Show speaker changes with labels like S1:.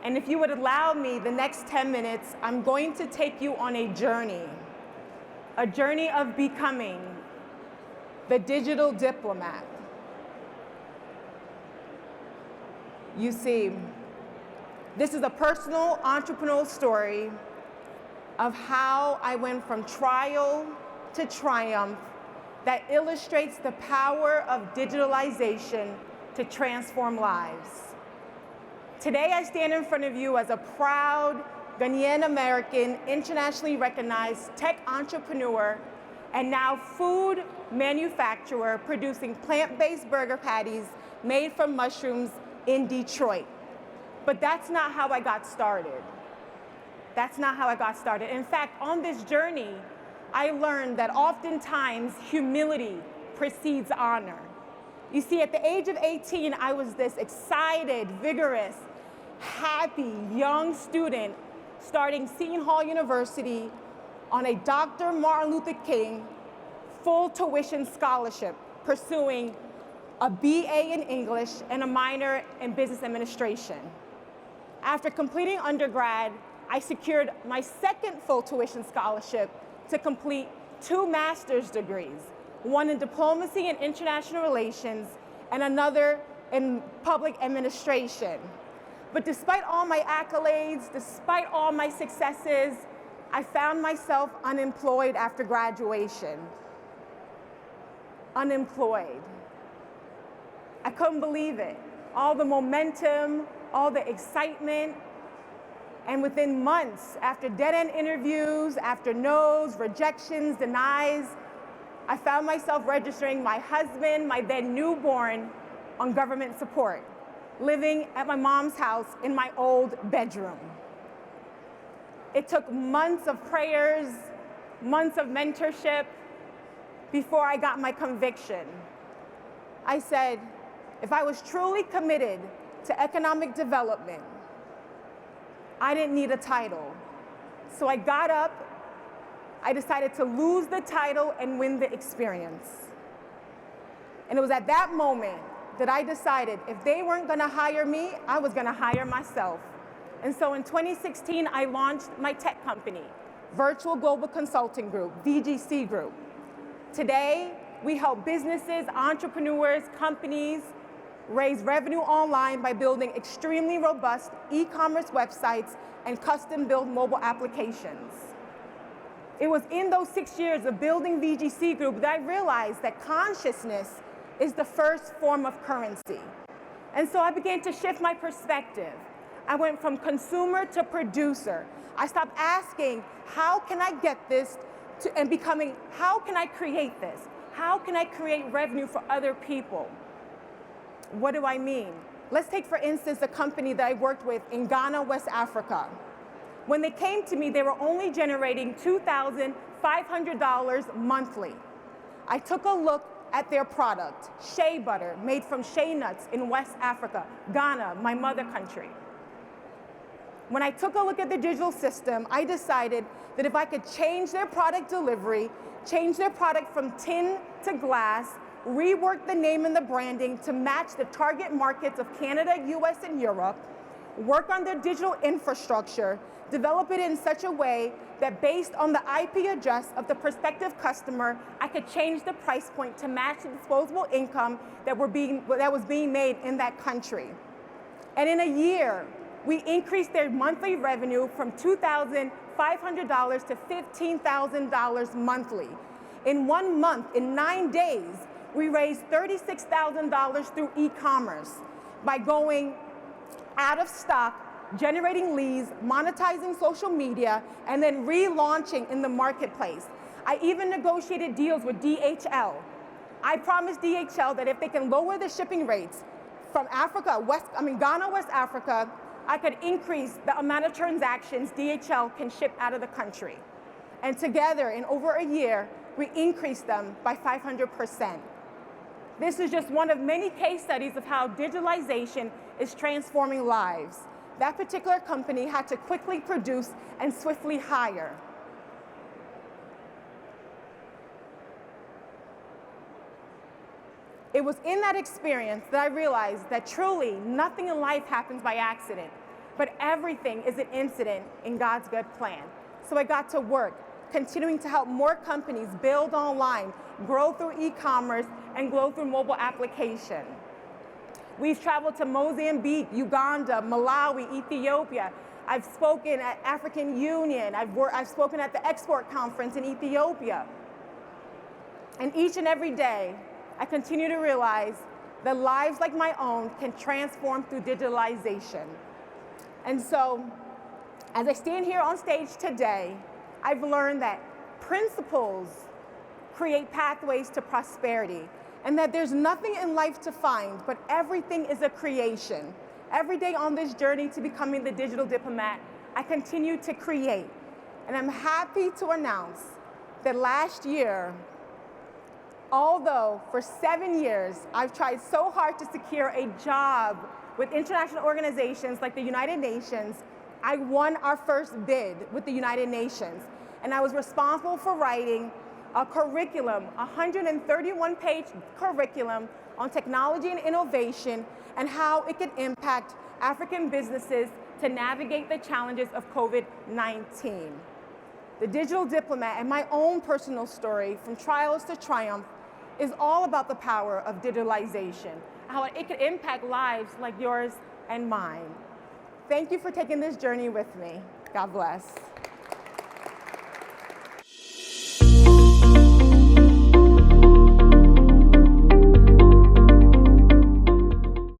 S1: And if you would allow me the next 10 minutes, I'm going to take you on a journey of becoming the digital diplomat. You see, this is a personal entrepreneurial story of how I went from trial to triumph that illustrates the power of digitalization to transform lives. Today, I stand in front of you as a proud Ghanaian-American, internationally recognized tech entrepreneur, and now food manufacturer producing plant-based burger patties made from mushrooms in Detroit. But that's not how I got started. That's not how I got started. In fact, on this journey, I learned that oftentimes humility precedes honor. You see, at the age of 18, I was this excited, vigorous, happy young student starting Seton Hall University on a Dr. Martin Luther King full tuition scholarship, pursuing a BA in English and a minor in business administration. After completing undergrad, I secured my second full tuition scholarship to complete 2 master's degrees, one in diplomacy and international relations and another in public administration. But despite all my accolades, despite all my successes, I found myself unemployed after graduation. Unemployed. I couldn't believe it. All the momentum, all the excitement, and within months, after dead-end interviews, after no's, rejections, denies, I found myself registering my husband, my then newborn, on government support, living at my mom's house in my old bedroom. It took months of prayers, months of mentorship before I got my conviction. I said, if I was truly committed to economic development, I didn't need a title. So I got up, I decided to lose the title and win the experience. And it was at that moment that I decided if they weren't gonna hire me, I was gonna hire myself. And so in 2016, I launched my tech company, Virtual Global Consulting Group, VGC Group. Today, we help businesses, entrepreneurs, companies raise revenue online by building extremely robust e-commerce websites and custom-built mobile applications. It was in those 6 years of building VGC Group that I realized that consciousness is the first form of currency. And so I began to shift my perspective. I went from consumer to producer. I stopped asking, how can I get this, and becoming, how can I create this? How can I create revenue for other people? What do I mean? Let's take, for instance, a company that I worked with in Ghana, West Africa. When they came to me, they were only generating $2,500 monthly. I took a look at their product, shea butter, made from shea nuts in West Africa, Ghana, my mother country. When I took a look at the digital system, I decided that if I could change their product delivery, change their product from tin to glass, rework the name and the branding to match the target markets of Canada, US, and Europe, work on their digital infrastructure, develop it in such a way that based on the IP address of the prospective customer, I could change the price point to match the disposable income that was being made in that country. And in a year, we increased their monthly revenue from $2,500 to $15,000 monthly. In 1 month, in 9 days, we raised $36,000 through e-commerce by going out of stock, generating leads, monetizing social media, and then relaunching in the marketplace. I even negotiated deals with DHL. I promised DHL that if they can lower the shipping rates from Ghana, West Africa, I could increase the amount of transactions DHL can ship out of the country. And together, in over a year, we increased them by 500%. This is just one of many case studies of how digitalization is transforming lives. That particular company had to quickly produce and swiftly hire. It was in that experience that I realized that truly nothing in life happens by accident. but everything is an incident in God's good plan. So I got to work, continuing to help more companies build online, grow through e-commerce, and grow through mobile application. We've traveled to Mozambique, Uganda, Malawi, Ethiopia. I've spoken at African Union. I've spoken at the Export Conference in Ethiopia. And each and every day, I continue to realize that lives like my own can transform through digitalization. And so, as I stand here on stage today, I've learned that principles create pathways to prosperity, and that there's nothing in life to find, but everything is a creation. Every day on this journey to becoming the digital diplomat, I continue to create. And I'm happy to announce that last year, although for 7 years I've tried so hard to secure a job with international organizations like the United Nations, I won our first bid with the United Nations. And I was responsible for writing a curriculum, a 131-page curriculum on technology and innovation and how it can impact African businesses to navigate the challenges of COVID-19. The Digital Diplomat and my own personal story, from trials to triumph, is all about the power of digitalization, how it can impact lives like yours and mine. Thank you for taking this journey with me. God bless.